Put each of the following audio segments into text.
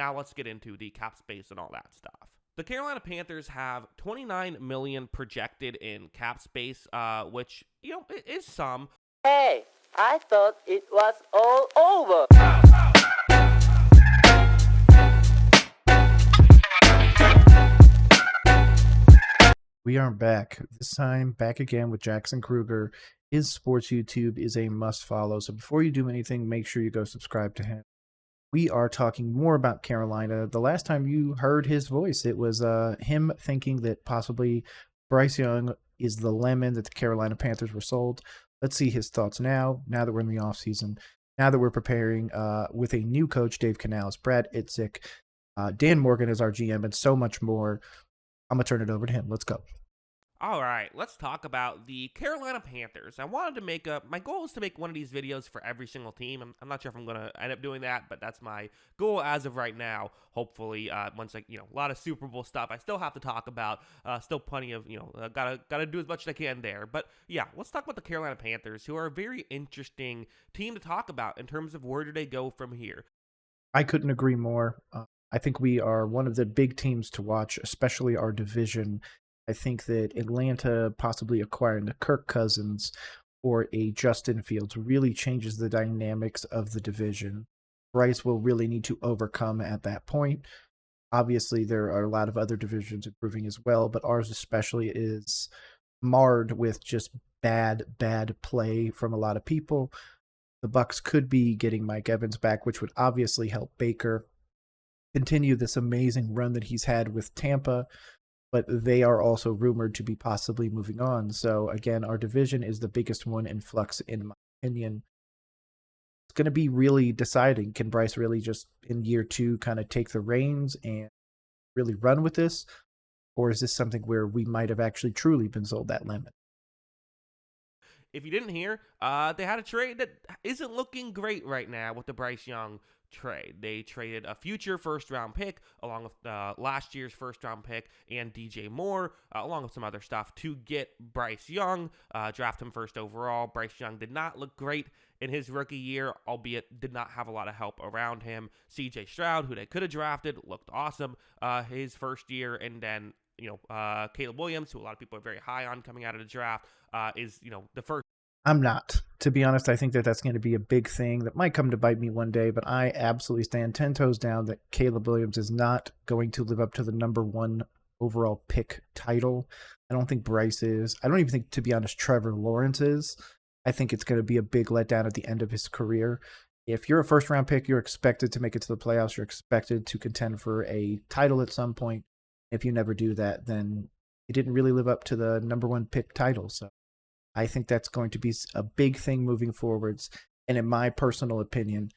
now let's get into the cap space and all that stuff. The Carolina Panthers have $29 million projected in cap space, which, is some. Hey, I thought it was all over. We are back. This time, back again with Jackson Kruger. His sports YouTube is a must follow. So before you do anything, make sure you go subscribe to him. We are talking more about Carolina. The last time you heard his voice, it was him thinking that possibly Bryce Young is the lemon that the Carolina Panthers were sold. Let's see his thoughts now that we're in the offseason, now that we're preparing with a new coach, Dave Canales, Brad Itzik, Dan Morgan is our GM, and so much more. I'm going to turn it over to him. Let's go. All right, let's talk about the Carolina Panthers. I wanted to make my goal is to make one of these videos for every single team. I'm not sure if I'm going to end up doing that, but that's my goal as of right now. Hopefully, once a lot of Super Bowl stuff I still have to talk about, still plenty of, gotta do as much as I can there. But yeah, let's talk about the Carolina Panthers, who are a very interesting team to talk about in terms of where do they go from here. I couldn't agree more. I think we are one of the big teams to watch, especially our division. I think that Atlanta possibly acquiring the Kirk Cousins or a Justin Fields really changes the dynamics of the division. Bryce will really need to overcome at that point. Obviously, there are a lot of other divisions improving as well, but ours especially is marred with just bad play from a lot of people. The Bucs could be getting Mike Evans back, which would obviously help Baker continue this amazing run that he's had with Tampa, but they are also rumored to be possibly moving on. So again, our division is the biggest one in flux, in my opinion. It's going to be really deciding. Can Bryce really just in year 2 kind of take the reins and really run with this? Or is this something where we might have actually truly been sold that lemon? If you didn't hear, they had a trade that isn't looking great right now with the Bryce Young trade. They traded a future first-round pick along with last year's first-round pick and DJ Moore, along with some other stuff to get Bryce Young, draft him first overall. Bryce Young did not look great in his rookie year, albeit did not have a lot of help around him. CJ Stroud, who they could have drafted, looked awesome his first year, and then Caleb Williams, who a lot of people are very high on coming out of the draft, is the first. I'm not. To be honest, I think that that's going to be a big thing that might come to bite me one day, but I absolutely stand 10 toes down that Caleb Williams is not going to live up to the number 1 overall pick title. I don't think Bryce is. I don't even think, to be honest, Trevor Lawrence is. I think it's going to be a big letdown at the end of his career. If you're a first-round pick, you're expected to make it to the playoffs. You're expected to contend for a title at some point. If you never do that, then you didn't really live up to the number 1 pick title. So I think that's going to be a big thing moving forwards. And in my personal opinion,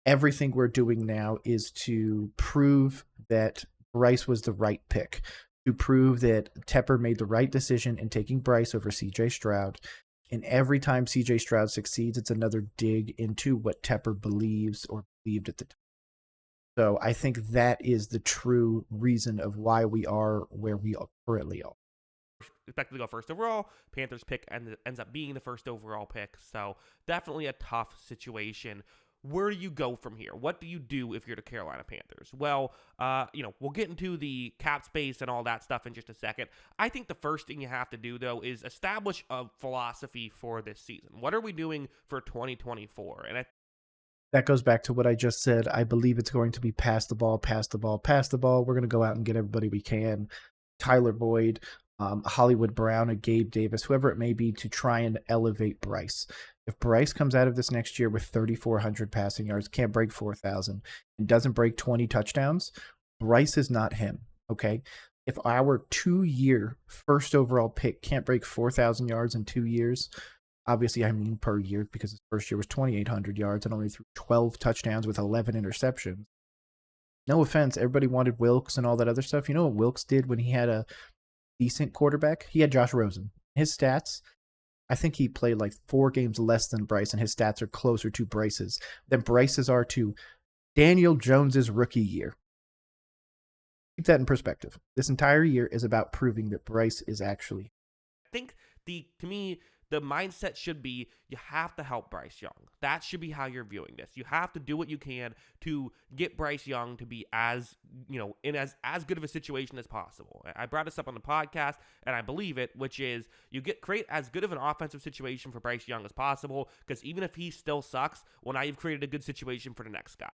everything we're doing now is to prove that Bryce was the right pick, to prove that Tepper made the right decision in taking Bryce over CJ Stroud. And every time CJ Stroud succeeds, it's another dig into what Tepper believes or believed at the time. So I think that is the true reason of why we are where we currently are. Expected to go first overall. Panthers pick ends up being the first overall pick. So definitely a tough situation. Where do you go from here? What do you do if you're the Carolina Panthers? Well, we'll get into the cap space and all that stuff in just a second. I think the first thing you have to do, though, is establish a philosophy for this season. What are we doing for 2024? And that goes back to what I just said. I believe it's going to be pass the ball, pass the ball, pass the ball. We're going to go out and get everybody we can. Tyler Boyd, Hollywood Brown, and Gabe Davis, whoever it may be, to try and elevate Bryce. If Bryce comes out of this next year with 3,400 passing yards, can't break 4,000, and doesn't break 20 touchdowns, Bryce is not him, okay? If our 2-year first overall pick can't break 4,000 yards in 2 years, obviously I mean per year, because his first year was 2,800 yards and only threw 12 touchdowns with 11 interceptions. No offense, everybody wanted Wilkes and all that other stuff. You know what Wilkes did when he had a decent quarterback? He had Josh Rosen. His stats, I think he played like 4 games less than Bryce, and his stats are closer to Bryce's than Bryce's are to Daniel Jones's rookie year. Keep that in perspective. This entire year is about proving that Bryce is actually. I think to me, the mindset should be you have to help Bryce Young. That should be how you're viewing this. You have to do what you can to get Bryce Young to be as, in as good of a situation as possible. I brought this up on the podcast, and I believe it, which is create as good of an offensive situation for Bryce Young as possible, because even if he still sucks, well, now you've created a good situation for the next guy.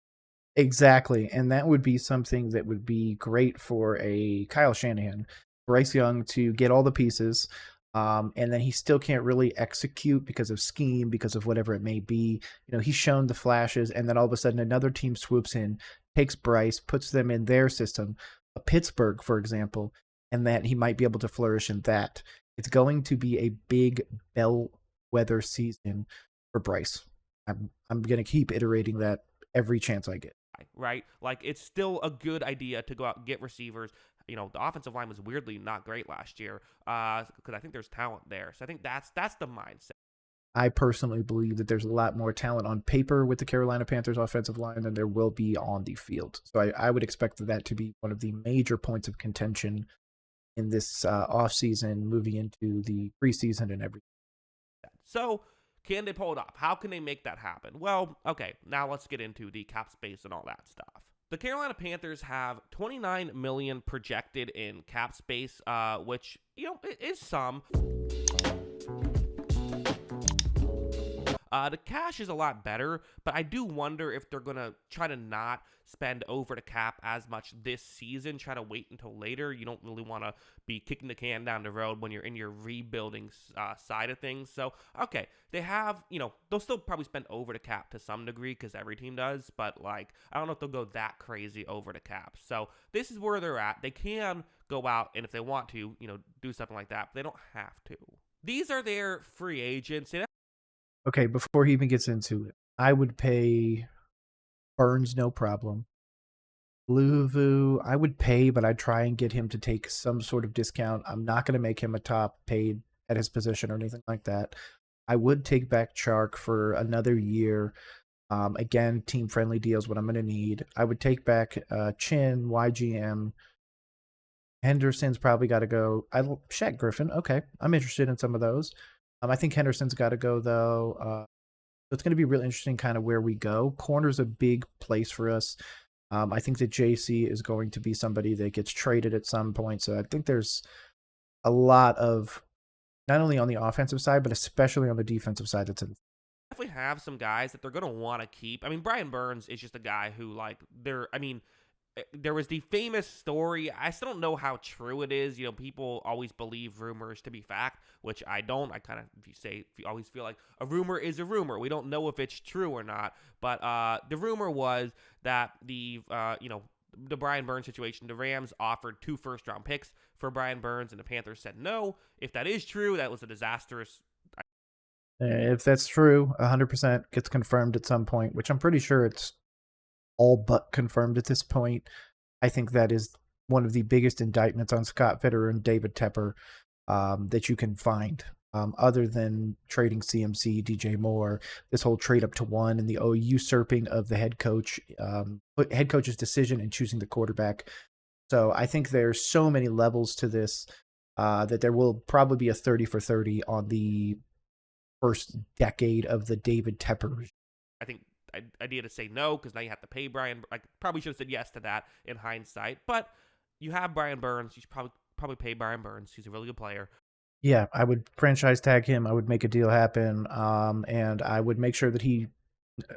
Exactly. And that would be something that would be great for a Kyle Shanahan, Bryce Young, to get all the pieces. And then he still can't really execute because of scheme, because of whatever it may be. He's shown the flashes, and then all of a sudden another team swoops in, takes Bryce, puts them in their system, a Pittsburgh, for example, and that he might be able to flourish in that. It's going to be a big bellwether season for Bryce. I'm going to keep iterating that every chance I get. Right? Like, it's still a good idea to go out and get receivers. The offensive line was weirdly not great last year because I think there's talent there. So I think that's the mindset. I personally believe that there's a lot more talent on paper with the Carolina Panthers offensive line than there will be on the field. So I would expect that to be one of the major points of contention in this offseason, moving into the preseason and everything. So can they pull it off? How can they make that happen? Well, okay, now let's get into the cap space and all that stuff. The Carolina Panthers have $29 million projected in cap space, which, is some. The cash is a lot better, but I do wonder if they're going to try to not spend over the cap as much this season, try to wait until later. You don't really want to be kicking the can down the road when you're in your rebuilding side of things. So, okay, they have, they'll still probably spend over the cap to some degree because every team does, but I don't know if they'll go that crazy over the cap. So this is where they're at. They can go out and if they want to, do something like that, but they don't have to. These are their free agents. Okay, before he even gets into it, I would pay Burns no problem. Luvu, I would pay, but I'd try and get him to take some sort of discount. I'm not going to make him a top paid at his position or anything like that. I would take back Chark for another year. Again, team-friendly deals, what I'm going to need. I would take back Chin, YGM. Henderson's probably got to go. Shaq Griffin, okay. I'm interested in some of those. I think Henderson's got to go, though. So it's going to be really interesting kind of where we go. Corner's a big place for us. I think that JC is going to be somebody that gets traded at some point. So I think there's a lot of, not only on the offensive side, but especially on the defensive side that's in. Definitely have some guys that they're going to want to keep. I mean, Brian Burns is just a guy who, there was the famous story. I still don't know how true it is. People always believe rumors to be fact, which I don't. I kind of, if you always feel like a rumor is a rumor. We don't know if it's true or not. But the rumor was that the Brian Burns situation, the Rams offered 2 first-round picks for Brian Burns, and the Panthers said no. If that is true, that was a disastrous. If that's true, 100% gets confirmed at some point, which I'm pretty sure it's all but confirmed at this point. I think that is one of the biggest indictments on Scott Fitterer and David Tepper that you can find, other than trading CMC, DJ Moore, this whole trade up to 1 and the usurping of the head coach's decision in choosing the quarterback. So I think there's so many levels to this that there will probably be a 30 for 30 on the first decade of the David Tepper regime. I think idea to say no because now you have to pay Brian. I probably should have said yes to that in hindsight, but you have Brian Burns. You should probably pay Brian Burns. He's a really good player. Yeah, I would franchise tag him. I would make a deal happen, and I would make sure that I'm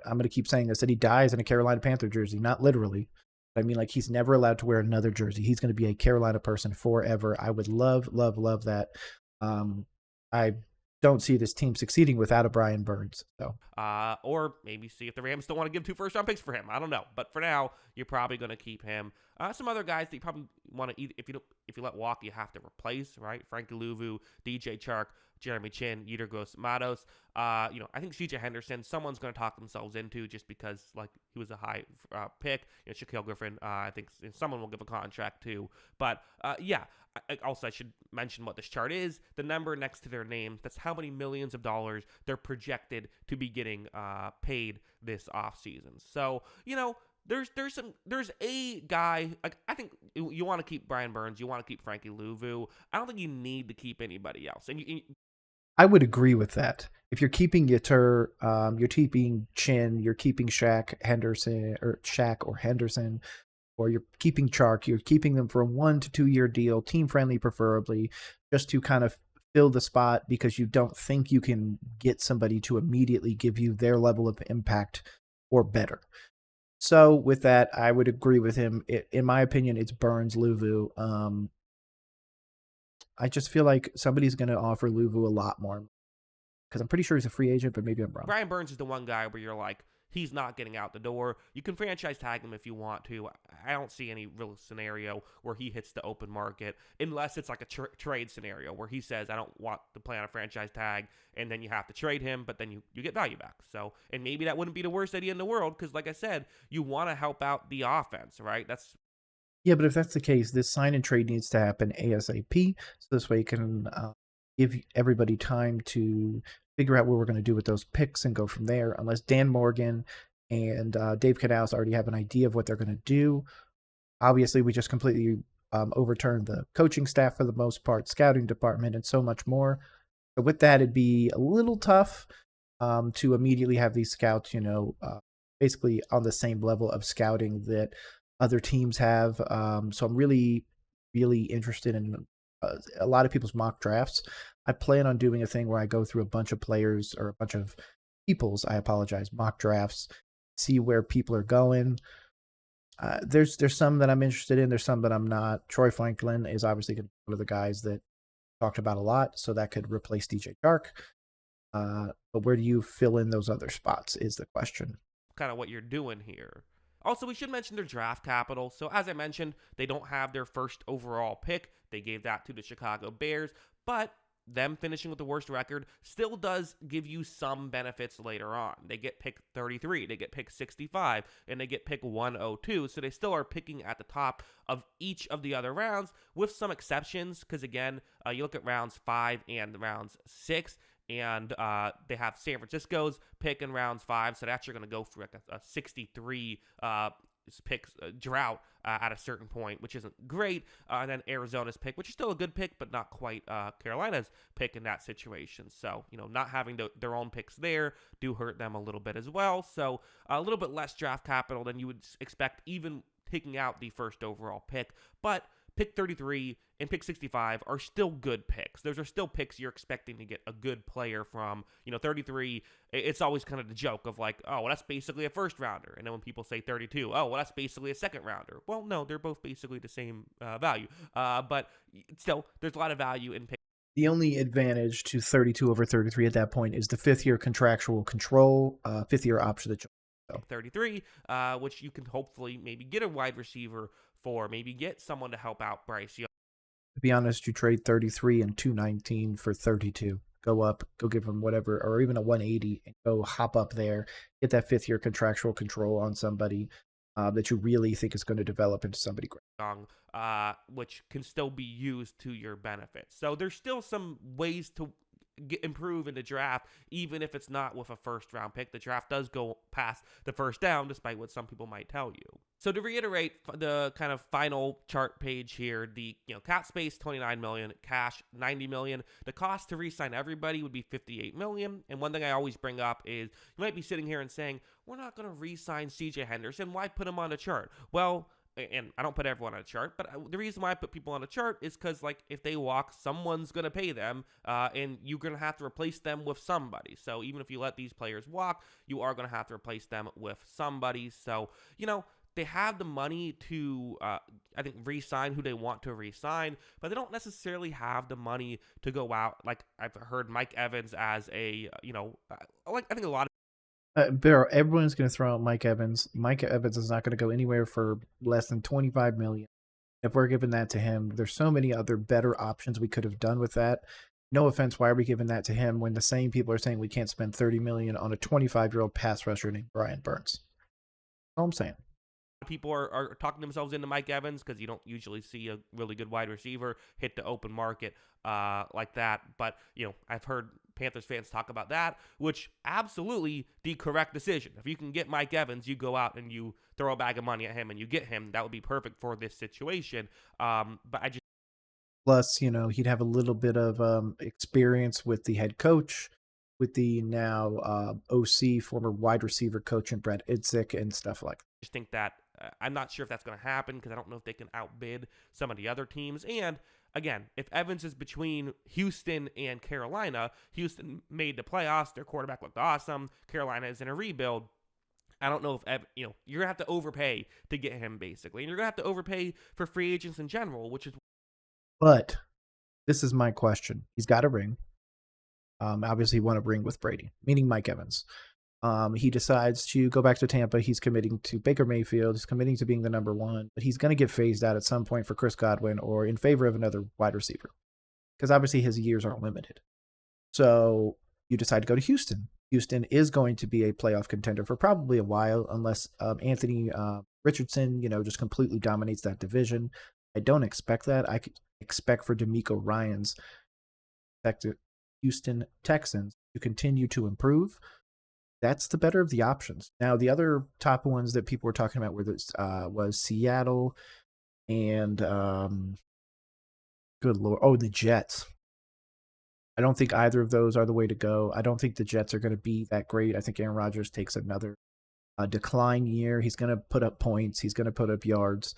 going to keep saying this, that he dies in a Carolina Panther jersey, not literally. I mean, he's never allowed to wear another jersey. He's going to be a Carolina person forever. I would love, love, love that. I don't see this team succeeding without a Brian Burns. So, or maybe see if the Rams still want to give 2 first-round picks for him. I don't know, but for now, you're probably going to keep him. Some other guys that you probably want to, if you let walk, you have to replace, right? Frankie Luvu, DJ Chark, Jeremy Chin, Yetur Gross-Matos. I think CJ Henderson, someone's going to talk themselves into just because he was a high pick. Shaquille Griffin, I think someone will give a contract too. But also I should mention what this chart is. The number next to their name, that's how many millions of dollars they're projected to be getting paid this offseason. So, there's a guy, I think you want to keep Brian Burns, you want to keep Frankie Luvu. I don't think you need to keep anybody else. And I would agree with that. If you're keeping Yatur, you're keeping Chin, you're keeping Shaq or Henderson, or you're keeping Chark, you're keeping them for a 1 to 2 year deal, team friendly preferably, just to kind of fill the spot because you don't think you can get somebody to immediately give you their level of impact or better. So with that, I would agree with him. In my opinion, it's Burns Luvu. I just feel like somebody's going to offer Luvu a lot more because I'm pretty sure he's a free agent, but maybe I'm wrong. Brian Burns is the one guy where you're like, he's not getting out the door. You can franchise tag him if you want to. I don't see any real scenario where he hits the open market unless it's like a trade scenario where he says, I don't want to play on a franchise tag, and then you have to trade him, but then you get value back. So, and maybe that wouldn't be the worst idea in the world because, like I said, you want to help out the offense, right? That's Yeah, but if that's the case, this sign and trade needs to happen ASAP. So this way you can give everybody time to figure out what we're going to do with those picks and go from there. Unless Dan Morgan and Dave Canales already have an idea of what they're going to do. Obviously, we just completely overturned the coaching staff for the most part, scouting department, and so much more. But with that, it'd be a little tough to immediately have these scouts, basically on the same level of scouting that other teams have. So I'm really, really interested in a lot of people's mock drafts. I plan on doing a thing where I go through a bunch of players or a bunch of mock drafts, see where people are going. There's some that I'm interested in. There's some that I'm not. Troy Franklin is obviously one of the guys that talked about a lot, so that could replace DJ Chark. But where do you fill in those other spots is the question. kind of what you're doing here. Also, we should mention their draft capital. So, as I mentioned, they don't have their first overall pick. They gave that to the Chicago Bears, but them finishing with the worst record still does give you some benefits later on. They get pick 33, they get pick 65, and they get pick 102. So they still are picking at the top of each of the other rounds with some exceptions because, again, you look at rounds 5 and rounds 6, and they have San Francisco's pick in rounds 5, so they're actually going to go for like a 63 picks drought at a certain point, which isn't great. And then Arizona's pick, which is still a good pick, but not quite Carolina's pick in that situation. So, not having their own picks there do hurt them a little bit as well. So a little bit less draft capital than you would expect, even taking out the first overall pick. But pick 33 and pick 65 are still good picks. Those are still picks you're expecting to get a good player from. 33, it's always kind of the joke of like, oh, well, that's basically a first rounder. And then when people say 32, oh, well, that's basically a second rounder. Well, no, they're both basically the same value. But still, there's a lot of value in picks. The only advantage to 32 over 33 at that point is the 5th-year contractual control, 5th-year option that 33, which you can hopefully maybe get a wide receiver for, maybe get someone to help out Bryce Young. To be honest, you trade 33 and 219 for 32. Go up, go give them whatever, or even a 180, and go hop up there, get that 5th-year contractual control on somebody that you really think is going to develop into somebody great. Which can still be used to your benefit. So there's still some ways to improve in the draft, even if it's not with a first round pick. The draft does go past the first down, despite what some people might tell you. So to reiterate the kind of final chart page here, the cap space $29 million, cash $90 million. The cost to re-sign everybody would be $58 million. And one thing I always bring up is you might be sitting here and saying, we're not going to re-sign CJ Henderson. Why put him on the chart? Well, and I don't put everyone on a chart, but the reason why I put people on a chart is because, like, if they walk, someone's going to pay them, and you're going to have to replace them with somebody. So even if you let these players walk, you are going to have to replace them with somebody. So, they have the money to, I think, re-sign who they want to re-sign, but they don't necessarily have the money to go out. Like, I've heard Mike Evans as a, I think a lot of Everyone's going to throw out Mike Evans. Mike Evans is not going to go anywhere for less than $25 million. If we're giving that to him, there's so many other better options we could have done with that. No offense, why are we giving that to him when the same people are saying we can't spend $30 million on a 25-year-old pass rusher named Brian Burns? That's all I'm saying. People are talking themselves into Mike Evans because you don't usually see a really good wide receiver hit the open market like that. But, I've heard Panthers fans talk about that, which absolutely the correct decision. If you can get Mike Evans, you go out and you throw a bag of money at him and you get him. That would be perfect for this situation. But Plus, he'd have a little bit of experience with the head coach, with the now OC, former wide receiver coach, and Brett Idzik and stuff like that. Just think that I'm not sure if that's going to happen because I don't know if they can outbid some of the other teams. And again, if Evans is between Houston and Carolina, Houston made the playoffs. Their quarterback looked awesome. Carolina is in a rebuild. I don't know if you're going to have to overpay to get him, basically. And you're going to have to overpay for free agents in general, which is. But this is my question. He's got a ring. Obviously, he won a ring with Brady, meaning Mike Evans. He decides to go back to Tampa. He's committing to Baker Mayfield. He's committing to being the number one. But he's going to get phased out at some point for Chris Godwin or in favor of another wide receiver. Because obviously his years are limited. So you decide to go to Houston. Houston is going to be a playoff contender for probably a while, unless Anthony Richardson, just completely dominates that division. I don't expect that. I could expect for DeMeco Ryans, Houston Texans, to continue to improve. That's the better of the options. Now, the other top ones that people were talking about was Seattle and good Lord, the Jets. I don't think either of those are the way to go. I don't think the Jets are going to be that great. I think Aaron Rodgers takes another decline year. He's going to put up points. He's going to put up yards.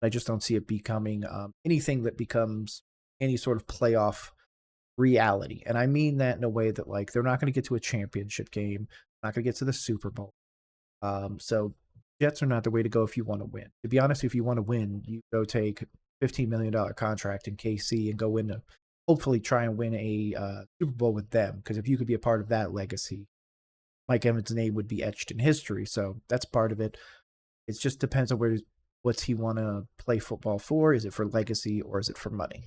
I just don't see it becoming anything that becomes any sort of playoff reality. And I mean that in a way that, like, they're not going to get to a championship game, not going to get to the Super Bowl. So Jets are not the way to go if you want to win. To be honest, if you want to win, you go take $15 million contract in KC and go in hopefully try and win a Super Bowl with them. Because if you could be a part of that legacy, Mike Evans' name would be etched in history. So that's part of it. It just depends on what's he want to play football for. Is it for legacy or is it for money?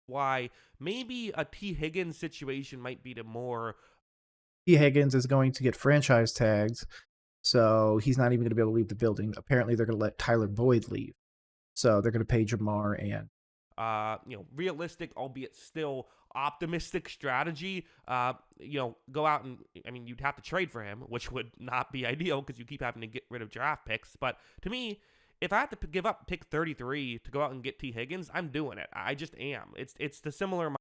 Why maybe a T. Higgins situation might be the more. T. Higgins is going to get franchise tags, so he's not even going to be able to leave the building. Apparently, they're going to let Tyler Boyd leave. So they're going to pay Jamar and realistic, albeit still optimistic strategy. Go out and, you'd have to trade for him, which would not be ideal because you keep having to get rid of draft picks. But to me, if I have to give up pick 33 to go out and get T. Higgins, I'm doing it. I just am. It's the similar.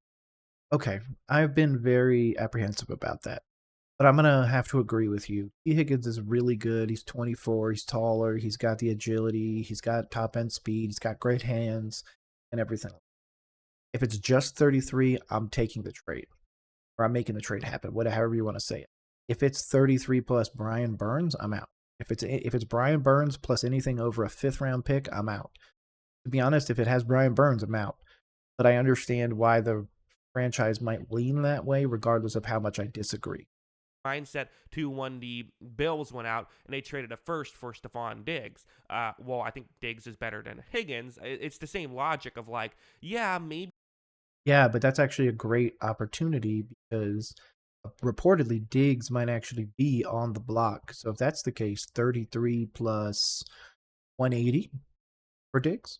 Okay, I've been very apprehensive about that. But I'm going to have to agree with you. T. Higgins is really good. He's 24. He's taller. He's got the agility. He's got top-end speed. He's got great hands and everything. If it's just 33, I'm taking the trade. Or I'm making the trade happen, however you want to say it. If it's 33 plus Brian Burns, I'm out. If it's Brian Burns plus anything over a 5th-round pick, I'm out. To be honest, if it has Brian Burns, I'm out. But I understand why the franchise might lean that way, regardless of how much I disagree. Mindset to when the Bills went out and they traded a first for Stephon Diggs. Well, I think Diggs is better than Higgins. It's the same logic of like, yeah, maybe. Yeah, but that's actually a great opportunity because reportedly Diggs might actually be on the block. So if that's the case, 33 plus 180 for Diggs.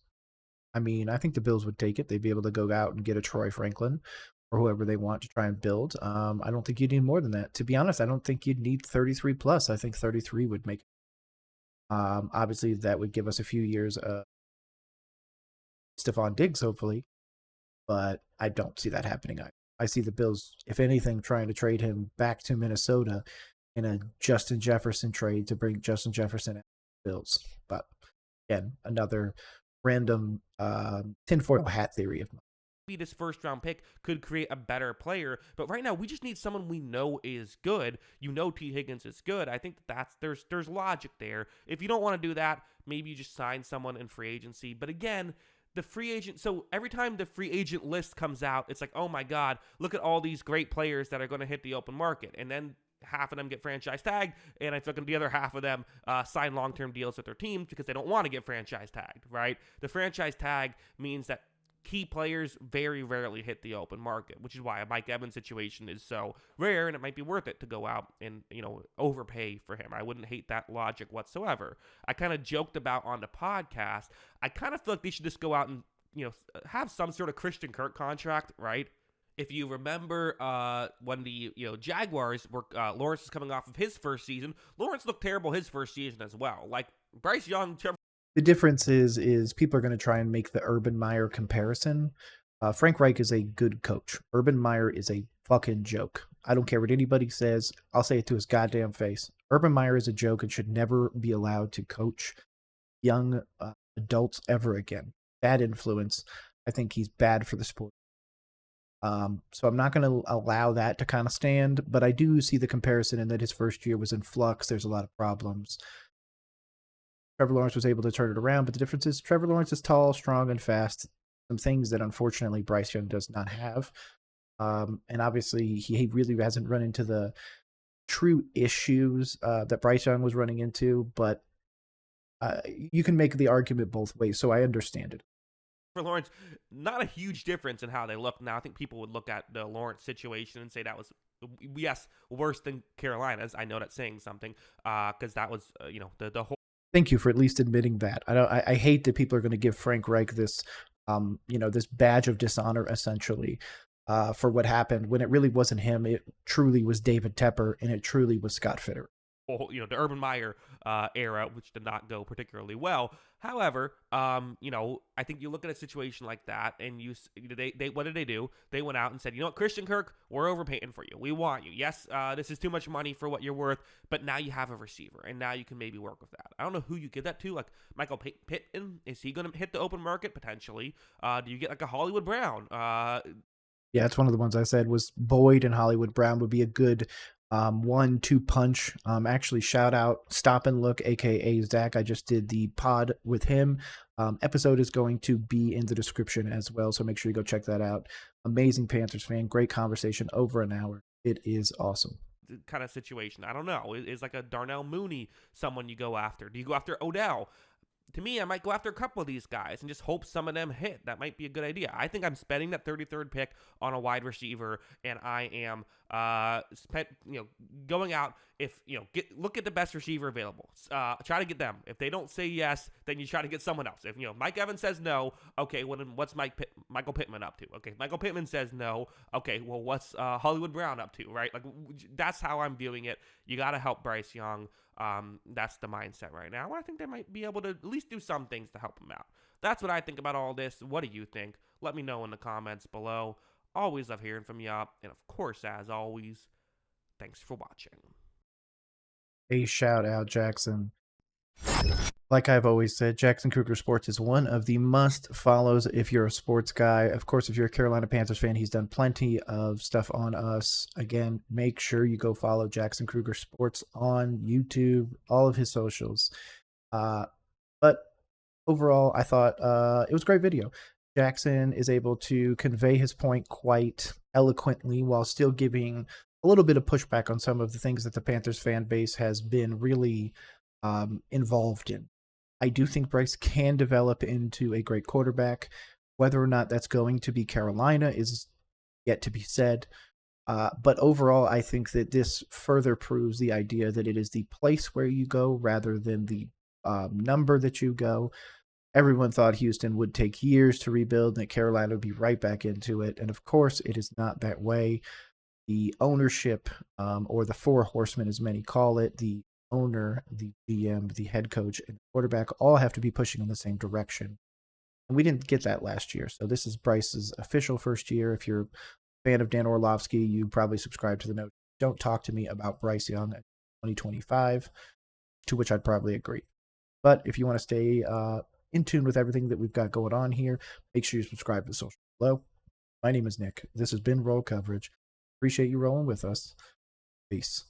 I think the Bills would take it. They'd be able to go out and get a Troy Franklin or whoever they want to try and build. I don't think you'd need more than that. To be honest, I don't think you'd need 33 plus. I think 33 would make it. Obviously, that would give us a few years of Stephon Diggs, hopefully. But I don't see that happening. I see the Bills, if anything, trying to trade him back to Minnesota in a Justin Jefferson trade to bring Justin Jefferson out of the Bills. But again, another random tinfoil hat theory of mine. Maybe this first-round pick could create a better player, but right now we just need someone we know is good. T. Higgins is good. I think there's logic there. If you don't want to do that, maybe you just sign someone in free agency. But again, the free agent, so every time the free agent list comes out, it's like, oh my God, look at all these great players that are going to hit the open market. And then half of them get franchise tagged, and I think the other half of them sign long-term deals with their teams because they don't want to get franchise tagged, right? The franchise tag means that key players very rarely hit the open market, which is why a Mike Evans situation is so rare, and it might be worth it to go out and, overpay for him. I wouldn't hate that logic whatsoever. I kind of joked about on the podcast, I kind of feel like they should just go out and, have some sort of Christian Kirk contract, right? If you remember when the Jaguars were, Lawrence is coming off of his first season, Lawrence looked terrible his first season as well. Like Bryce Young, Trevor. The difference is people are going to try and make the Urban Meyer comparison, Frank Reich is a good coach. Urban Meyer is a fucking joke. I don't care what anybody says. I'll say it to his goddamn face. Urban Meyer is a joke and should never be allowed to coach young adults ever again. Bad influence. I think he's bad for the sport. So I'm not going to allow that to kind of stand, but I do see the comparison in that his first year was in flux. There's a lot of problems. Trevor Lawrence was able to turn it around, but the difference is Trevor Lawrence is tall, strong, and fast. Some things that unfortunately Bryce Young does not have. And obviously, he really hasn't run into the true issues that Bryce Young was running into, but you can make the argument both ways, so I understand it. For Lawrence, not a huge difference in how they look now. I think people would look at the Lawrence situation and say that was, yes, worse than Carolina's. I know that's saying something because that was, the whole. Thank you for at least admitting that. I hate that people are going to give Frank Reich this, this badge of dishonor essentially for what happened when it really wasn't him. It truly was David Tepper and it truly was Scott Fitter. The Urban Meyer era, which did not go particularly well. However, I think you look at a situation like that, and they what did they do? They went out and said, you know what, Christian Kirk, we're overpaying for you. We want you. Yes, this is too much money for what you're worth, but now you have a receiver, and now you can maybe work with that. I don't know who you give that to. Like Michael Pittman, is he going to hit the open market potentially? Do you get like a Hollywood Brown? Yeah, it's one of the ones I said was Boyd and Hollywood Brown would be a good 1-2 punch. Actually, shout out Stop and Look, aka Zach. I just did the pod with him. Episode is going to be in the description as well, so make sure you go check that out. Amazing Panthers fan, great conversation, over an hour. It is awesome. Kind of situation. I don't know. Is like a Darnell Mooney someone you go after? Do you go after Odell? To me, I might go after a couple of these guys and just hope some of them hit. That might be a good idea. I think I'm spending that 33rd pick on a wide receiver, and I am going out. If look at the best receiver available. Try to get them. If they don't say yes, then you try to get someone else. If Mike Evans says no, okay, well then what's Michael Pittman up to? Okay, Michael Pittman says no. Okay, well what's Hollywood Brown up to? Right? Like that's how I'm viewing it. You got to help Bryce Young. That's the mindset right now. I think they might be able to at least do some things to help him out. That's what I think about all this. What do you think? Let me know in the comments below. Always love hearing from you. And of course, as always, thanks for watching. A shout out, Jackson. Like I've always said, Jackson Kruger Sports is one of the must follows if you're a sports guy. Of course, if you're a Carolina Panthers fan, he's done plenty of stuff on us. Again, make sure you go follow Jackson Kruger Sports on YouTube, all of his socials. But overall, I thought it was a great video. Jackson is able to convey his point quite eloquently while still giving a little bit of pushback on some of the things that the Panthers fan base has been really involved in. I do think Bryce can develop into a great quarterback. Whether or not that's going to be Carolina is yet to be said. But overall, I think that this further proves the idea that it is the place where you go rather than the number that you go. Everyone thought Houston would take years to rebuild and that Carolina would be right back into it. And of course, it is not that way. The ownership, or the four horsemen, as many call it, the owner, the GM, the head coach, and the quarterback all have to be pushing in the same direction. And we didn't get that last year. So this is Bryce's official first year. If you're a fan of Dan Orlovsky, you probably subscribe to the note. Don't talk to me about Bryce Young at 2025, to which I'd probably agree. But if you want to stay in tune with everything that we've got going on here, make sure you subscribe to the social below. My name is Nick. This has been Roll Coverage. Appreciate you rolling with us. Peace.